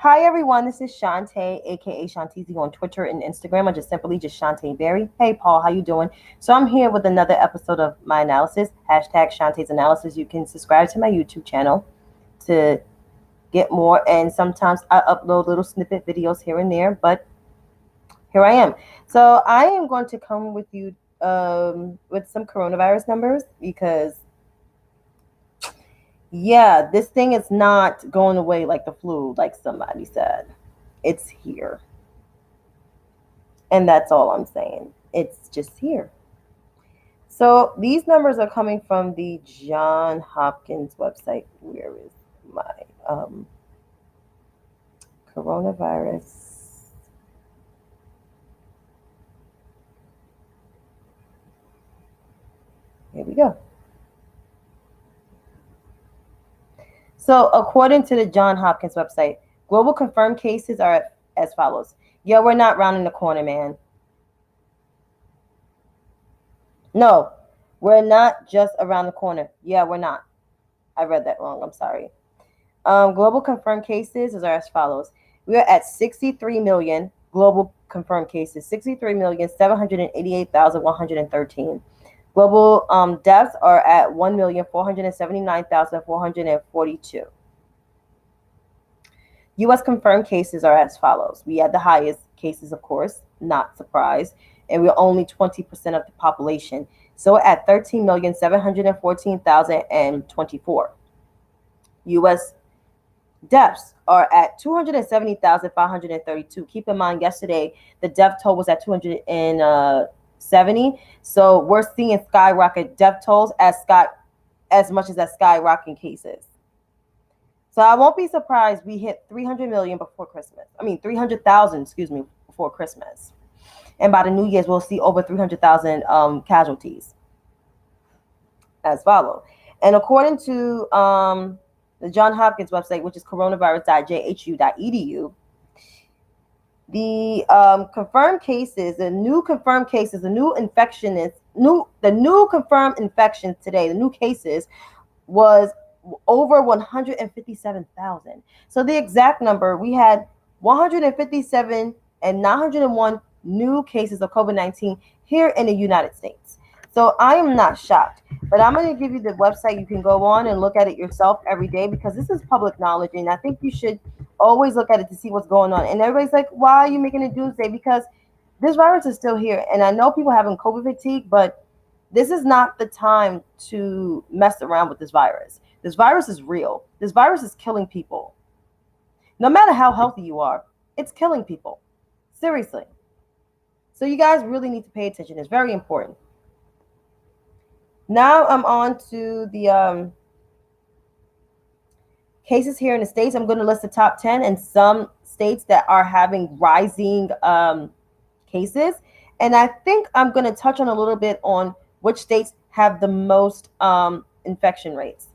Hi everyone, this is Shantae, aka Shantizi on Twitter and Instagram, or just simply just Shantae Berry. Hey Paul, how you doing? So I'm here with another episode of my analysis, hashtag Shantae's Analysis. You can subscribe to my YouTube channel to get more, and sometimes I upload little snippet videos here and there, but here I am. So I am going to come with you with some coronavirus numbers because yeah, this thing is not going away like the flu, like somebody said. It's here. And that's all I'm saying. It's just here. So these numbers are coming from the John Hopkins website. Where is my coronavirus? Here we go. So according to the John Hopkins website, global confirmed cases are as follows. Yeah, we're not rounding the corner, man. No, we're not just around the corner. Yeah, we're not. I read that wrong. I'm sorry. Global confirmed cases are as follows. We are at 63 million global confirmed cases, 63,788,113. Global deaths are at 1,479,442. U.S. confirmed cases are as follows. We had the highest cases, of course, not surprised, and we're only 20% of the population. So at 13,714,024. U.S. deaths are at 270,532. Keep in mind, yesterday the death toll was at 270. So we're seeing skyrocket death tolls as much as skyrocketing cases. So I won't be surprised we hit 300 million before Christmas. 300,000, before Christmas. And by the New Year's, we'll see over 300,000 casualties as follows. And according to the John Hopkins website, which is coronavirus.jhu.edu, the confirmed cases, the new confirmed infections today, the new cases was over 157,000. So the exact number, we had 157 and 901 new cases of COVID-19 here in the United States. So I am not shocked, but I'm going to give you the website. You can go on and look at it yourself every day because this is public knowledge, and I think you should always look at it to see what's going on. And everybody's like, why are you making a doomsday? Because this virus is still here, and I know people having COVID fatigue, but this is not the time to mess around with this virus. This virus is real. This virus is killing people. No matter how healthy you are, it's killing people. Seriously. So you guys really need to pay attention. It's very important. Now I'm on to the cases here in the States. I'm going to list the top 10 and some states that are having rising cases. And I think I'm going to touch on a little bit on which states have the most infection rates.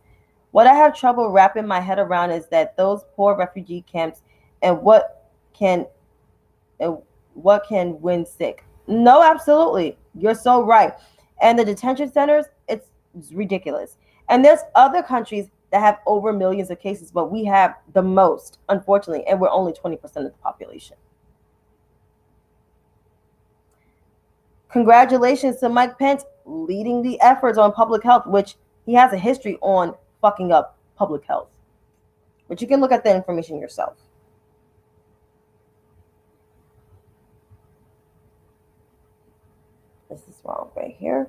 What I have trouble wrapping my head around is that those poor refugee camps and what can win sick. No, absolutely. You're so right. And the detention centers, it's ridiculous. And there's other countries that have over millions of cases, but we have the most, unfortunately, and we're only 20% of the population. Congratulations to Mike Pence leading the efforts on public health, which he has a history on fucking up public health. But you can look at the information yourself. This is wrong right here.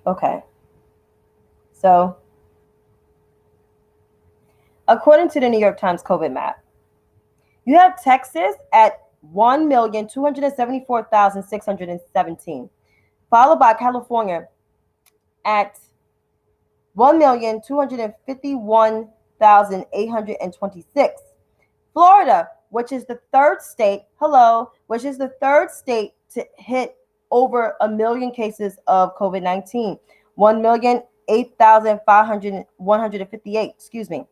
Okay. So, according to the New York Times COVID map, you have Texas at 1,274,617, followed by California at 1,251,826. Florida, which is the third state to hit over 1 million cases of COVID-19. 1,008,158. Excuse me.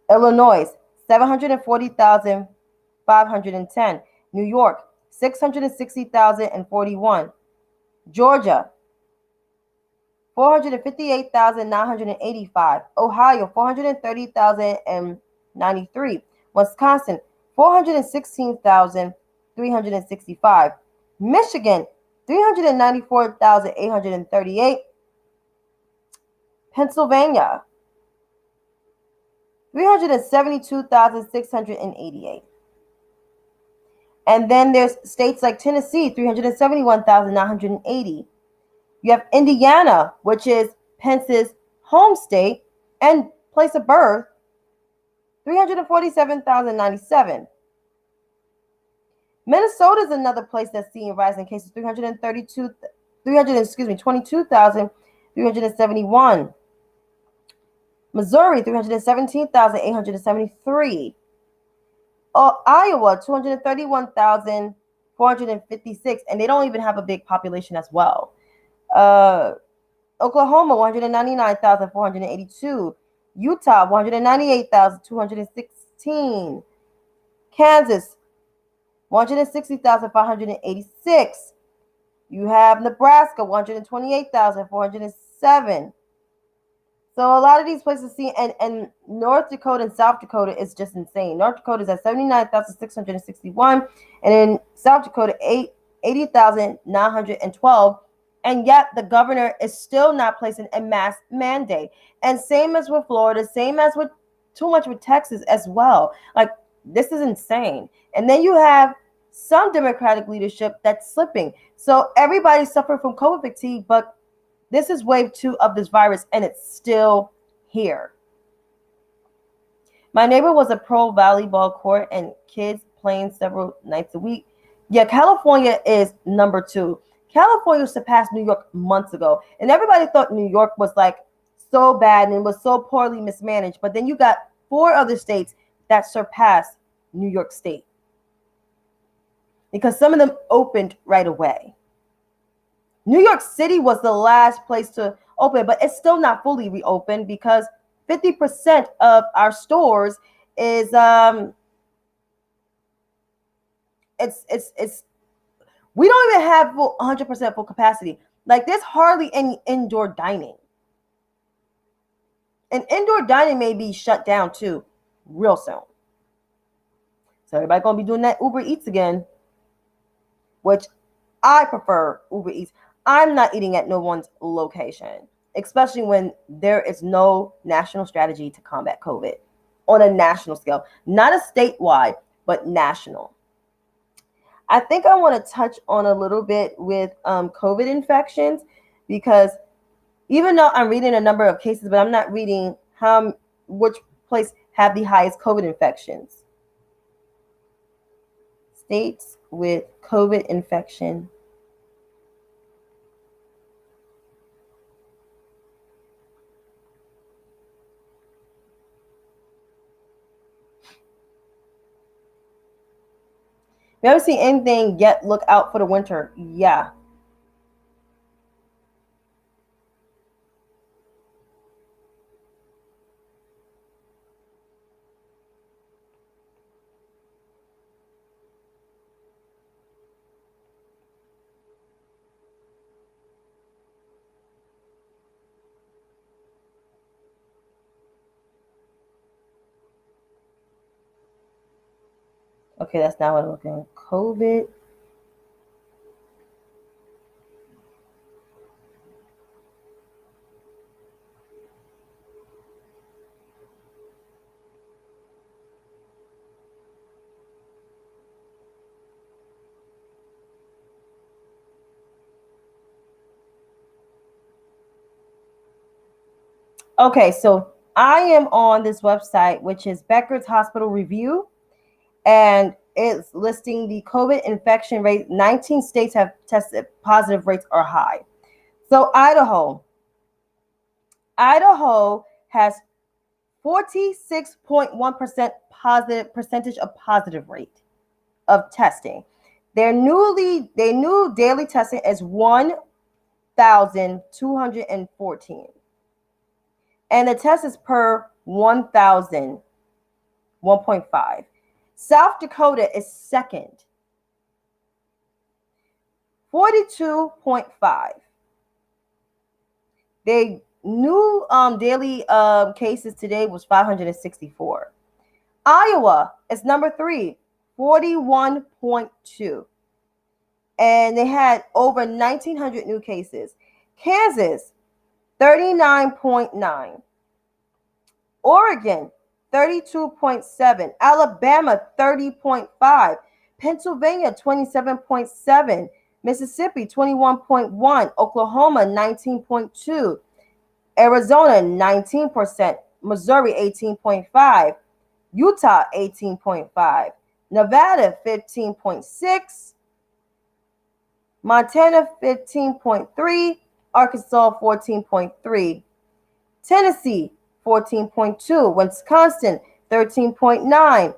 Illinois, 740,510. New York, 660,041. Georgia, 458,985. Ohio, 430,093. Wisconsin, 416,365. Michigan, 394,838. Pennsylvania, 372,688. And then there's states like Tennessee, 371,980. You have Indiana, which is Pence's home state and place of birth, 347,097. Minnesota is another place that's seeing rising cases, 22,371. Missouri, 317,873. Iowa, 231,456, and they don't even have a big population as well. Oklahoma, 199,482. Utah, 198,216. Kansas, 160,586. You have Nebraska, 128,407. So a lot of these places see, and North Dakota and South Dakota is just insane. North Dakota is at 79,661, and in South Dakota, 80,912. And yet the governor is still not placing a mask mandate. And same as with Florida, same as with too much with Texas as well. Like, this is insane. And then you have some Democratic leadership that's slipping. So everybody's suffering from COVID fatigue, but this is wave 2 of this virus, and it's still here. My neighbor was a pro volleyball court and kids playing several nights a week. Yeah, California is number 2. California surpassed New York months ago, and everybody thought New York was like so bad and was so poorly mismanaged. But then you got 4 other states that surpassed New York State because some of them opened right away. New York City was the last place to open, but it's still not fully reopened because 50% of our stores is it's we don't even have 100% full capacity. Like, there's hardly any indoor dining. And indoor dining may be shut down too real soon. So everybody gonna be doing that Uber Eats again, which I prefer Uber Eats. I'm not eating at no one's location, especially when there is no national strategy to combat COVID on a national scale, not a statewide, but national. I think I want to touch on a little bit with COVID infections, because even though I'm reading a number of cases, but I'm not reading which place have the highest COVID infections. States with COVID infection. You ever seen anything yet? Look out for the winter. Yeah. Okay, that's not what I'm looking at. COVID. Okay, so I am on this website, which is Beckers Hospital Review, and it's listing the COVID infection rate. 19 states have tested positive rates are high. So Idaho has 46.1% positive percentage of positive rate of testing. Their new daily testing is 1,214. And the test is per 1,000, 1.5. South Dakota is second, 42.5. They new daily cases today was 564. Iowa is number 3, 41.2. And they had over 1,900 new cases. Kansas, 39.9. Oregon, 32.7. Alabama, 30.5. Pennsylvania, 27.7. Mississippi, 21.1. Oklahoma, 19.2. Arizona, 19%. Missouri, 18.5. Utah, 18.5. Nevada, 15.6. Montana, 15.3. Arkansas, 14.3. Tennessee, 14.2. Wisconsin, 13.9.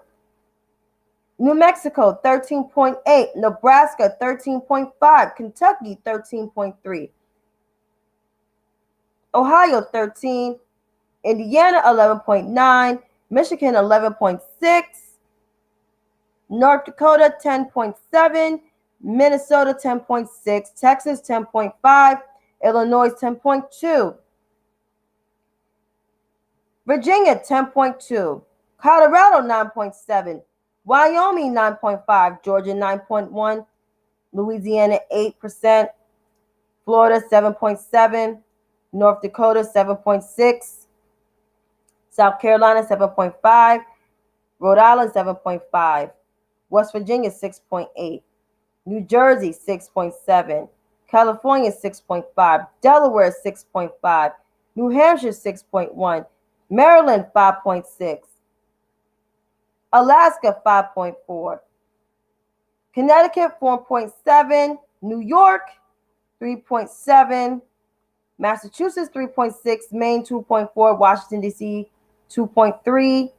New Mexico, 13.8. Nebraska, 13.5. Kentucky, 13.3. Ohio, 13. Indiana, 11.9. Michigan, 11.6. North Dakota, 10.7. Minnesota, 10.6. Texas, 10.5. Illinois, 10.2. Virginia, 10.2. Colorado, 9.7. Wyoming, 9.5. Georgia, 9.1. Louisiana, 8%. Florida, 7.7. North Dakota, 7.6. South Carolina, 7.5. Rhode Island, 7.5. West Virginia, 6.8. New Jersey, 6.7. California, 6.5. Delaware, 6.5. New Hampshire, 6.1. Maryland, 5.6. Alaska, 5.4. Connecticut, 4.7. New York, 3.7. Massachusetts, 3.6. Maine, 2.4. Washington, D.C., 2.3.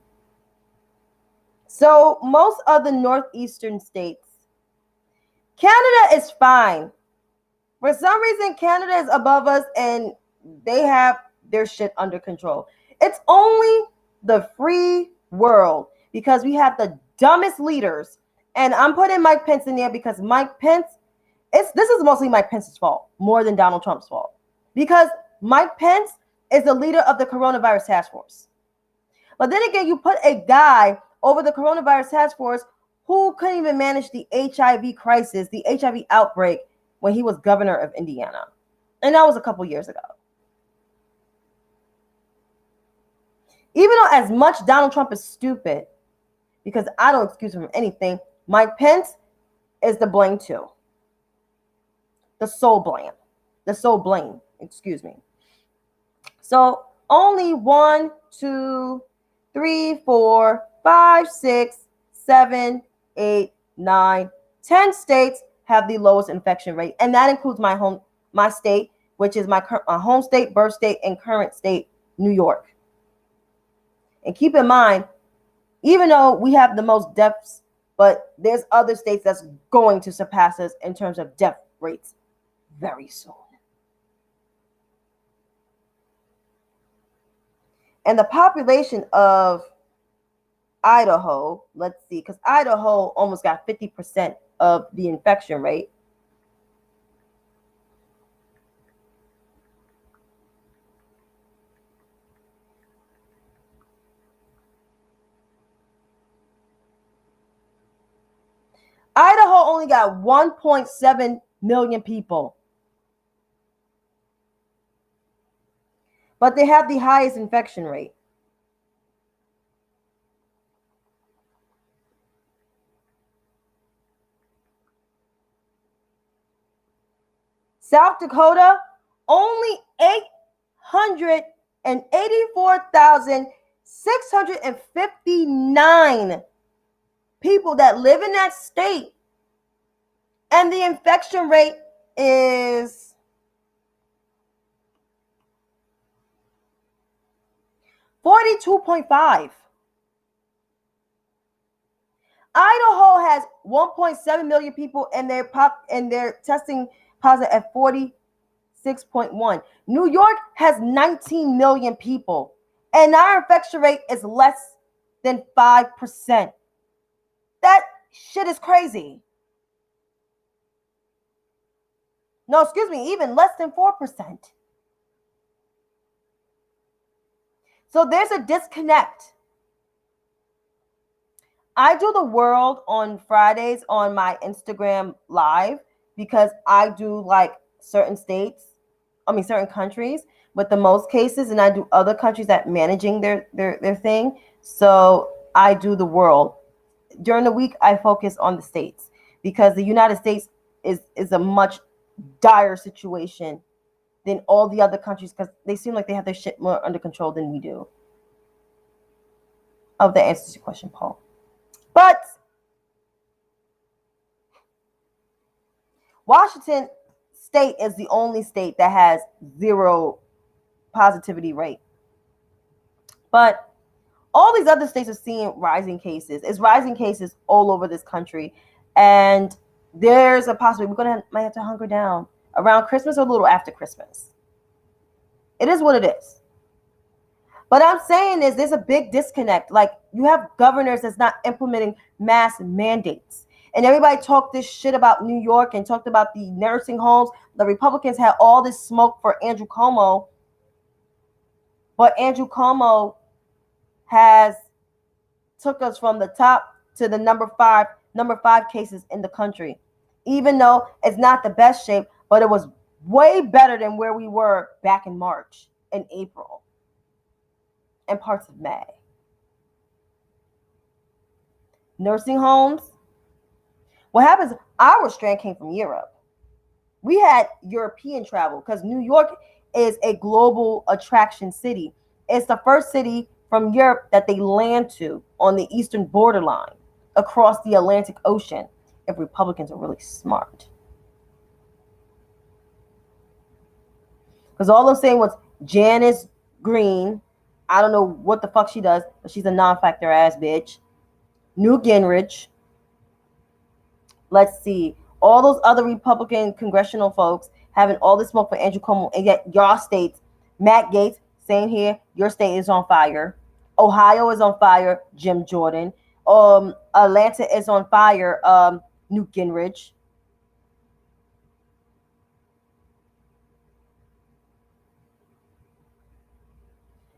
So most of the northeastern states. Canada is fine. For some reason, Canada is above us and they have their shit under control. It's only the free world because we have the dumbest leaders. And I'm putting Mike Pence in there because Mike Pence, this is mostly Mike Pence's fault more than Donald Trump's fault. Because Mike Pence is the leader of the coronavirus task force. But then again, you put a guy over the coronavirus task force who couldn't even manage the HIV crisis, the HIV outbreak, when he was governor of Indiana. And that was a couple years ago. Even though as much Donald Trump is stupid, because I don't excuse him from anything, Mike Pence is the blame too. The sole blame, excuse me. So only 1, 2, 3, 4, 5, 6, 7, 8, 9, 10 states have the lowest infection rate. And that includes my state, which is my home state, birth state, and current state, New York. And keep in mind, even though we have the most deaths, but there's other states that's going to surpass us in terms of death rates very soon. And the population of Idaho, let's see, because Idaho almost got 50% of the infection rate. Idaho only got 1.7 million people. But they have the highest infection rate. South Dakota, only 884,659 people that live in that state. And the infection rate is 42.5. Idaho has 1.7 million people, and they're testing positive at 46.1. New York has 19 million people, and our infection rate is less than 5%. That shit is crazy. No, excuse me, even less than 4%. So there's a disconnect. I do the world on Fridays on my Instagram live because I do like certain countries with the most cases, and I do other countries that managing their thing. So I do the world. During the week, I focus on the states because the United States is a much dire situation than all the other countries because they seem like they have their shit more under control than we do. Oh, that answers your question, Paul. But Washington State is the only state that has zero positivity rate. But all these other states are seeing rising cases. It's rising cases all over this country. And there's a possibility might have to hunker down around Christmas or a little after Christmas. It is what it is. But I'm saying is there's a big disconnect. Like, you have governors that's not implementing mass mandates. And everybody talked this shit about New York and talked about the nursing homes. The Republicans had all this smoke for Andrew Cuomo. But Andrew Cuomo has took us from the top to the number five cases in the country. Even though it's not the best shape, but it was way better than where we were back in March and April and parts of May. Nursing homes. What happens, our strand came from Europe. We had European travel because New York is a global attraction city. It's the first city from Europe that they land to on the eastern borderline across the Atlantic Ocean, if Republicans are really smart. Because all I'm saying was Janice Green, I don't know what the fuck she does, but she's a non-factor ass bitch. Newt Gingrich. Let's see. All those other Republican congressional folks having all this smoke for Andrew Cuomo, and yet your states, Matt Gaetz, saying here, your state is on fire. Ohio is on fire, Jim Jordan. Atlanta is on fire, Newt Gingrich.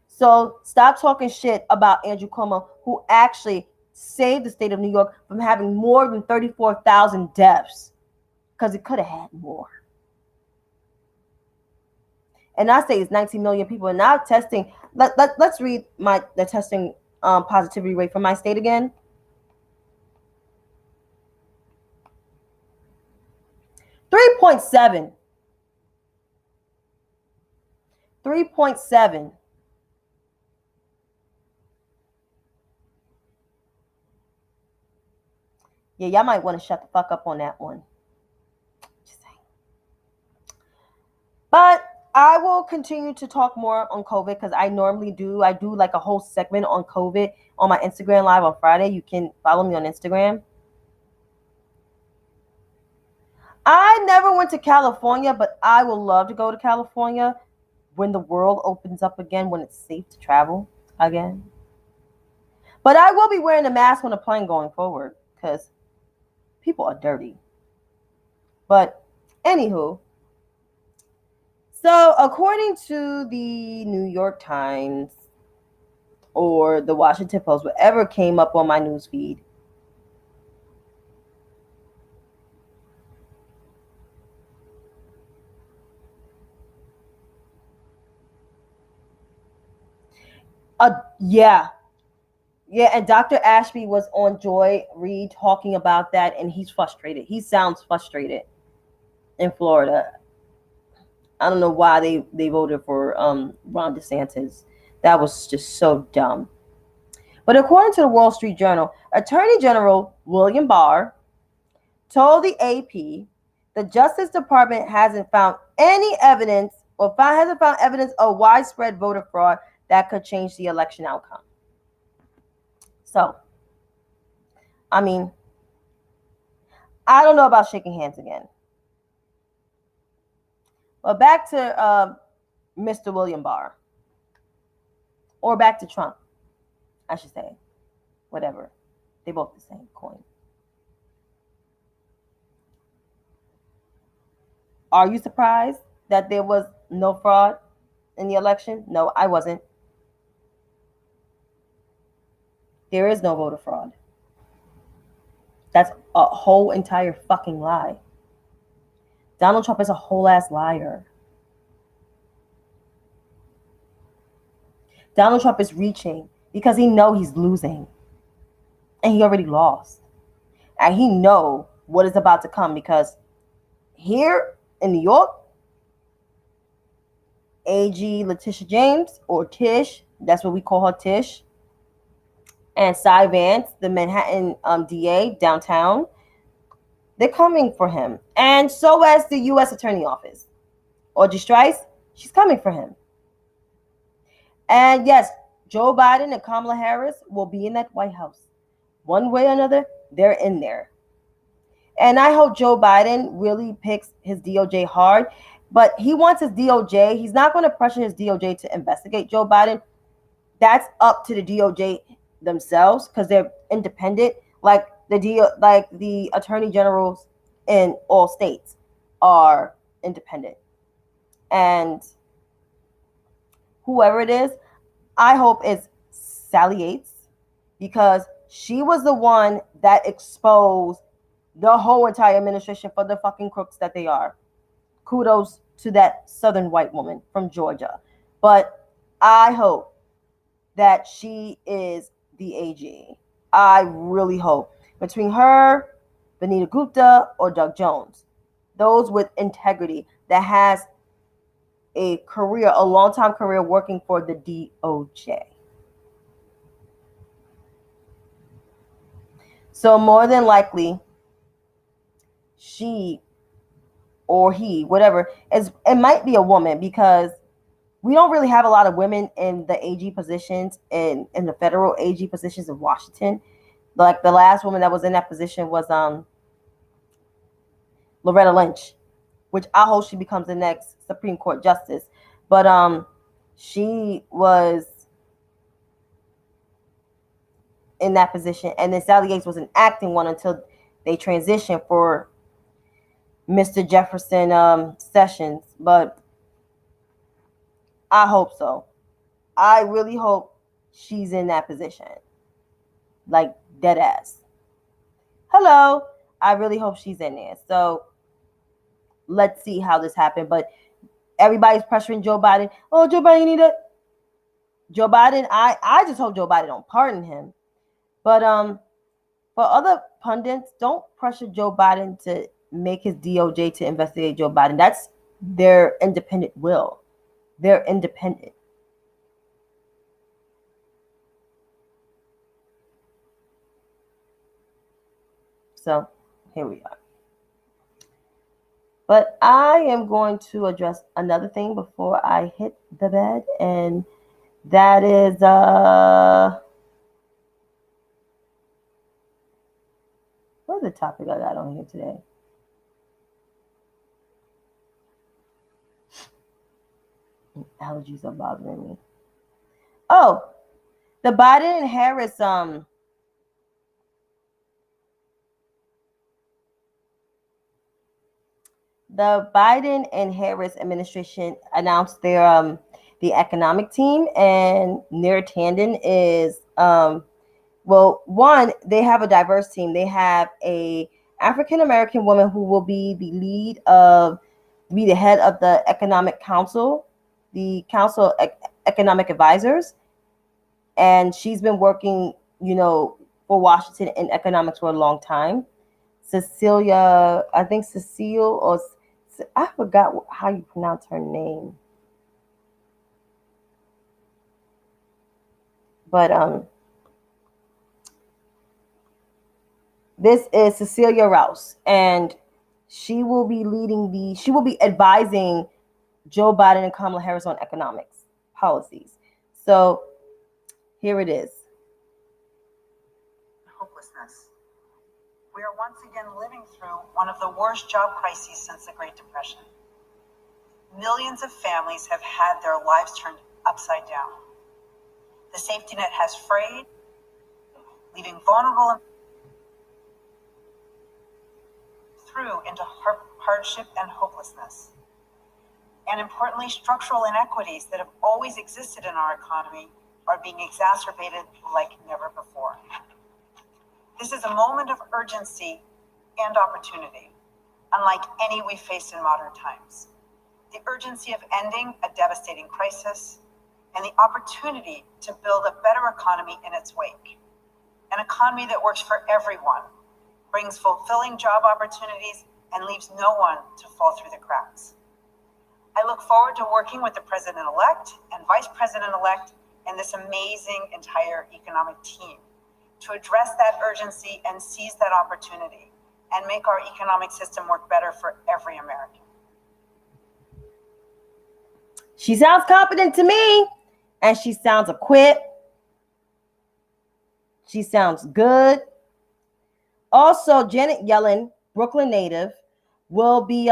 So stop talking shit about Andrew Cuomo, who actually saved the state of New York from having more than 34,000 deaths, because it could have had more. And I say it's 19 million people. And now testing, let's read the testing positivity rate for my state again. 3.7. 3.7. Yeah, y'all might want to shut the fuck up on that one. Just saying. But I will continue to talk more on COVID because I normally do. I do like a whole segment on COVID on my Instagram live on Friday. You can follow me on Instagram. I never went to California, but I would love to go to California when the world opens up again, when it's safe to travel again. But I will be wearing a mask on a plane going forward because people are dirty. But anywho, so according to the New York Times or the Washington Post, whatever came up on my news feed, yeah, and Dr. Ashby was on Joy Reid talking about that, and he's frustrated. He sounds frustrated in Florida. I don't know why they voted for Ron DeSantis. That was just so dumb. But according to the Wall Street Journal, Attorney General William Barr told the AP the Justice Department hasn't found any evidence hasn't found evidence of widespread voter fraud that could change the election outcome. So I mean, I don't know about shaking hands again. But back to Mr. William Barr. Or back to Trump, I should say. Whatever. They both the same coin. Are you surprised that there was no fraud in the election? No, I wasn't. There is no voter fraud. That's a whole entire fucking lie. Donald Trump is a whole ass liar. Donald Trump is reaching because he knows he's losing. And he already lost. And he know what is about to come because here in New York, AG Letitia James, or Tish, that's what we call her, Tish, and Cy Vance, the Manhattan DA downtown, they're coming for him. And so as the U.S. Attorney Office. Audrey Strice, she's coming for him. And yes, Joe Biden and Kamala Harris will be in that White House. One way or another, they're in there. And I hope Joe Biden really picks his DOJ hard. But he wants his DOJ. He's not going to pressure his DOJ to investigate Joe Biden. That's up to the DOJ themselves because they're independent. Like the attorney generals in all states are independent. And whoever it is, I hope it's Sally Yates because she was the one that exposed the whole entire administration for the fucking crooks that they are. Kudos to that southern white woman from Georgia. But I hope that she is the AG. I really hope. Between her, Vanita Gupta, or Doug Jones. Those with integrity that has a career, a long-time career working for the DOJ. So more than likely, she or he, whatever, it might be a woman because we don't really have a lot of women in the AG positions, in the federal AG positions in Washington. Like the last woman that was in that position was Loretta Lynch, which I hope she becomes the next Supreme Court justice. But she was in that position, and then Sally Yates was an acting one until they transitioned for Mr. Jefferson Sessions. But I hope so. I really hope she's in that position. Like dead ass. Hello. I really hope she's in there. So let's see how this happened. But everybody's pressuring Joe Biden. Oh, Joe Biden, you need it. Joe Biden, I just hope Joe Biden don't pardon him. But for other pundits, don't pressure Joe Biden to make his DOJ to investigate Joe Biden. That's their independent will. They're independent. So here we are. But I am going to address another thing before I hit the bed, and that is what's the topic I got on here today? Allergies are bothering me. Oh, the Biden and Harris the Biden and Harris administration announced their the economic team, and their tandem is well, one, they have a diverse team. They have a African American woman who will be the head of the Economic Council, the Council of Economic Advisors, and she's been working, for Washington in economics for a long time. Cecilia, I think Cecile, or I forgot how you pronounce her name. But this is Cecilia Ross, and she will be advising Joe Biden and Kamala Harris on economics policies. So here it is. Hopelessness. We are once again living through one of the worst job crises since the Great Depression. Millions of families have had their lives turned upside down. The safety net has frayed, leaving vulnerable through into hardship and hopelessness. And importantly, structural inequities that have always existed in our economy are being exacerbated like never before. This is a moment of urgency and opportunity, unlike any we faced in modern times. The urgency of ending a devastating crisis and the opportunity to build a better economy in its wake. An economy that works for everyone, brings fulfilling job opportunities, and leaves no one to fall through the cracks. I look forward to working with the President-elect and Vice President-elect and this amazing entire economic team to address that urgency and seize that opportunity and make our economic system work better for every American. She sounds confident to me, and she sounds equipped. She sounds good. Also, Janet Yellen, Brooklyn native, will be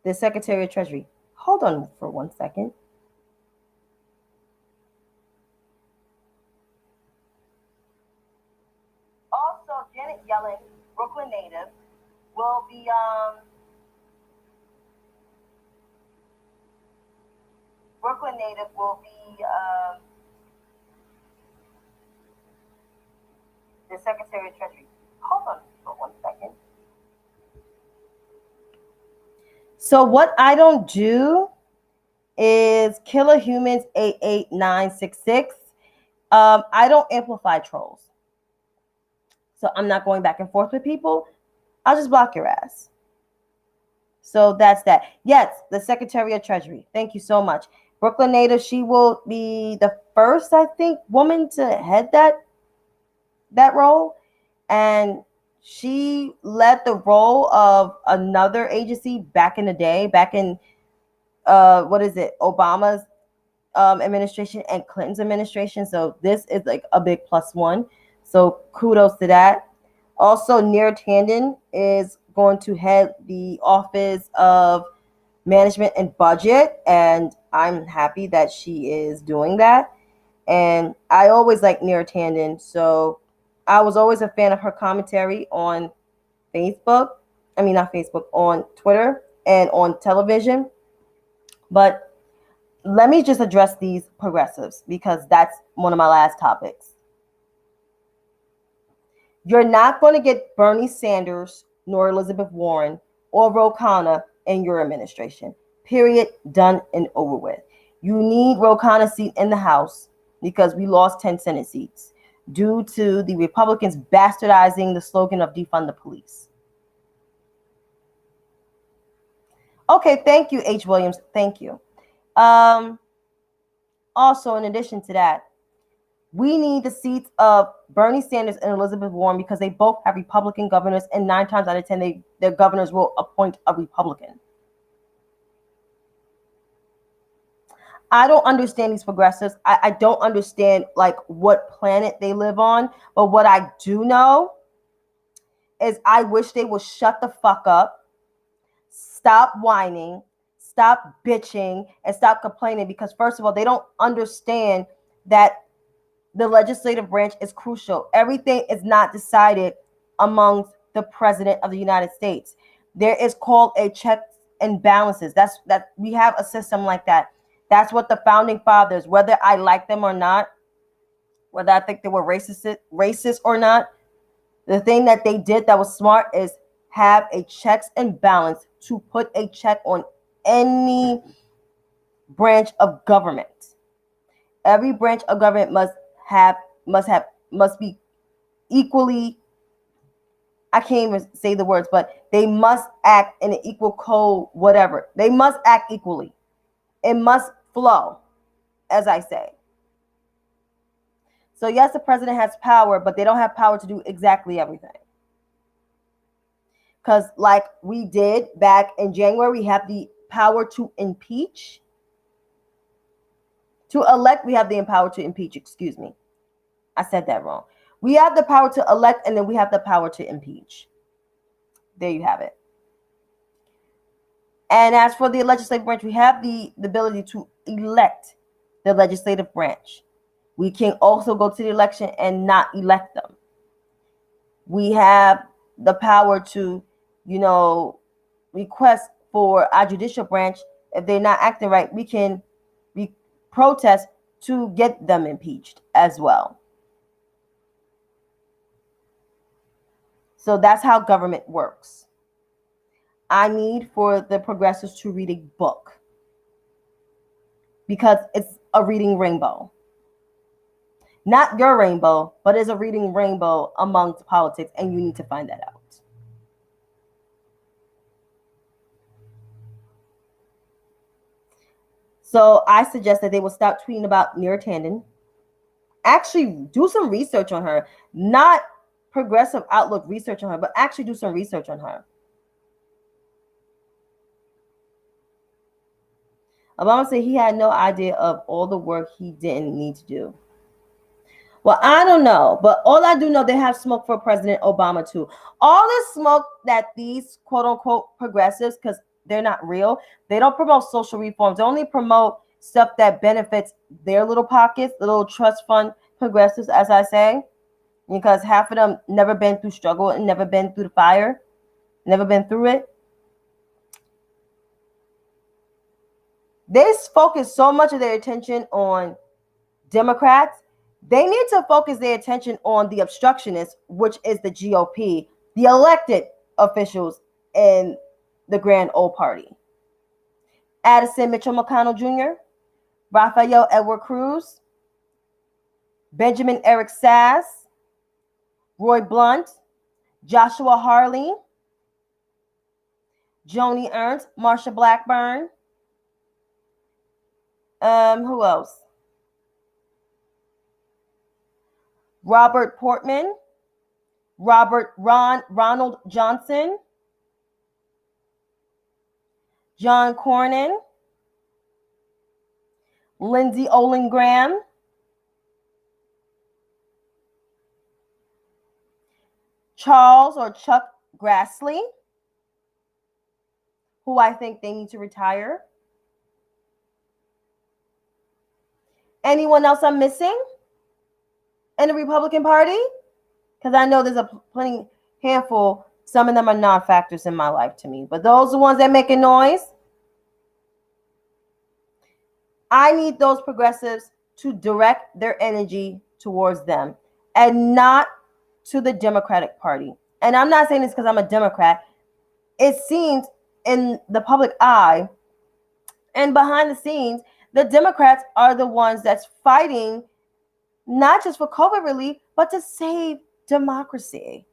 the Secretary of Treasury. Hold on for 1 second. Also, Janet Yellen, Brooklyn native, will be the Secretary of Treasury. Hold on for 1 second. So what I don't do is Killer Humans 88966. I don't amplify trolls. So I'm not going back and forth with people. I'll just block your ass. So that's that. Yes, the Secretary of Treasury. Thank you so much. Brooklyn native, she will be the first, I think, woman to head that role. And she led the role of another agency back in the day, back in Obama's administration and Clinton's administration. So this is like a big +1. So kudos to that. Also, Neera Tanden is going to head the Office of Management and Budget, and I'm happy that she is doing that. And I always like Neera Tanden, so I was always a fan of her commentary on on Twitter and on television. But let me just address these progressives because that's one of my last topics. You're not going to get Bernie Sanders nor Elizabeth Warren or Ro Khanna in your administration. Period. Done and over with. You need Ro Khanna's seat in the House because we lost 10 Senate seats due to the Republicans bastardizing the slogan of defund the police. Okay, thank you, H. Williams. Thank you. Also, in addition to that, we need the seats of Bernie Sanders and Elizabeth Warren because they both have Republican governors, and 9 times out of 10, their governors will appoint a Republican. I don't understand these progressives. I don't understand like what planet they live on. But what I do know is I wish they would shut the fuck up, stop whining, stop bitching, and stop complaining because, first of all, they don't understand that the legislative branch is crucial. Everything is not decided amongst the president of the United States. There is called a checks and balances. That we have a system like that. That's what the founding fathers, whether I like them or not, whether I think they were racist or not, the thing that they did that was smart is have a checks and balance to put a check on any branch of government. Every branch of government must be equally, I can't even say the words, but they must act in an equal code, whatever. They must act equally. It must flow, as I say. So yes, the president has power, but they don't have power to do exactly everything. Because like we did back in January, we have the power to impeach. To elect, we have the power to impeach. Excuse me. I said that wrong. We have the power to elect, and then we have the power to impeach. There you have it. And as for the legislative branch, we have the ability to elect the legislative branch. We can also go to the election and not elect them. We have the power to, request for our judicial branch, if they're not acting right, we can protest to get them impeached as well. So that's how government works. I need for the progressives to read a book because it's a reading rainbow. Not your rainbow, but it's a reading rainbow amongst politics, and you need to find that out. So I suggest that they will stop tweeting about Neera Tanden. Actually do some research on her. Not progressive outlook research on her, but actually do some research on her. Obama said he had no idea of all the work he didn't need to do. Well, I don't know, but all I do know, they have smoke for President Obama too. All the smoke that these quote unquote progressives, because they're not real, they don't promote social reforms. They only promote stuff that benefits their little pockets, the little trust fund progressives, as I say, because half of them never been through struggle and never been through the fire, never been through it. They focus so much of their attention on Democrats. They need to focus their attention on the obstructionists, which is the GOP, the elected officials in the Grand Old Party. Addison Mitchell McConnell Jr., Rafael Edward Cruz, Benjamin Eric Sass, Roy Blunt, Joshua Harley, Joni Ernst, Marsha Blackburn. Who else? Robert Portman, Ronald Johnson, John Cornyn, Lindsey Olin Graham, Charles or Chuck Grassley, who I think they need to retire. Anyone else I'm missing in the Republican Party? Because I know there's a plenty handful. Some of them are non-factors in my life to me. But those are the ones that make a noise. I need those progressives to direct their energy towards them and not to the Democratic Party. And I'm not saying this because I'm a Democrat. It seems in the public eye and behind the scenes, the Democrats are the ones that's fighting not just for COVID relief, but to save democracy.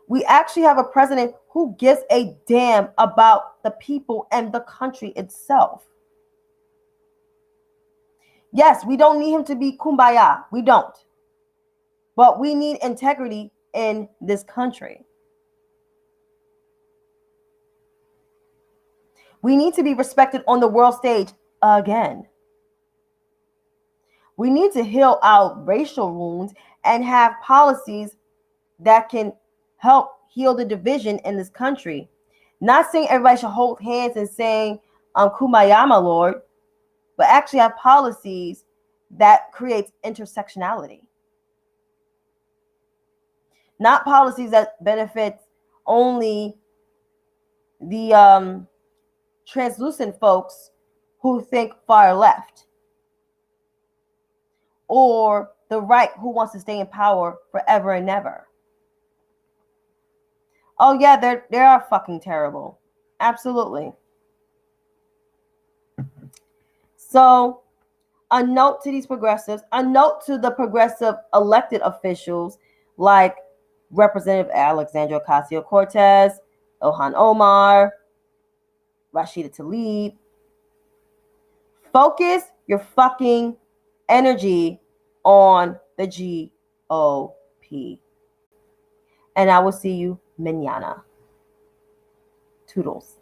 We actually have a president who gives a damn about the people and the country itself. Yes, we don't need him to be kumbaya. We don't. But we need integrity in this country. We need to be respected on the world stage again. We need to heal our racial wounds and have policies that can help heal the division in this country. Not saying everybody should hold hands and saying, kumbaya, my lord, but actually have policies that creates intersectionality. Not policies that benefit only the translucent folks who think far left, or the right who wants to stay in power forever and ever. Oh yeah, they are fucking terrible. Absolutely. So a note to these progressives, a note to the progressive elected officials like Representative Alexandria Ocasio-Cortez, Ilhan Omar, Rashida Tlaib. Focus your fucking energy on the GOP. And I will see you mañana. Toodles.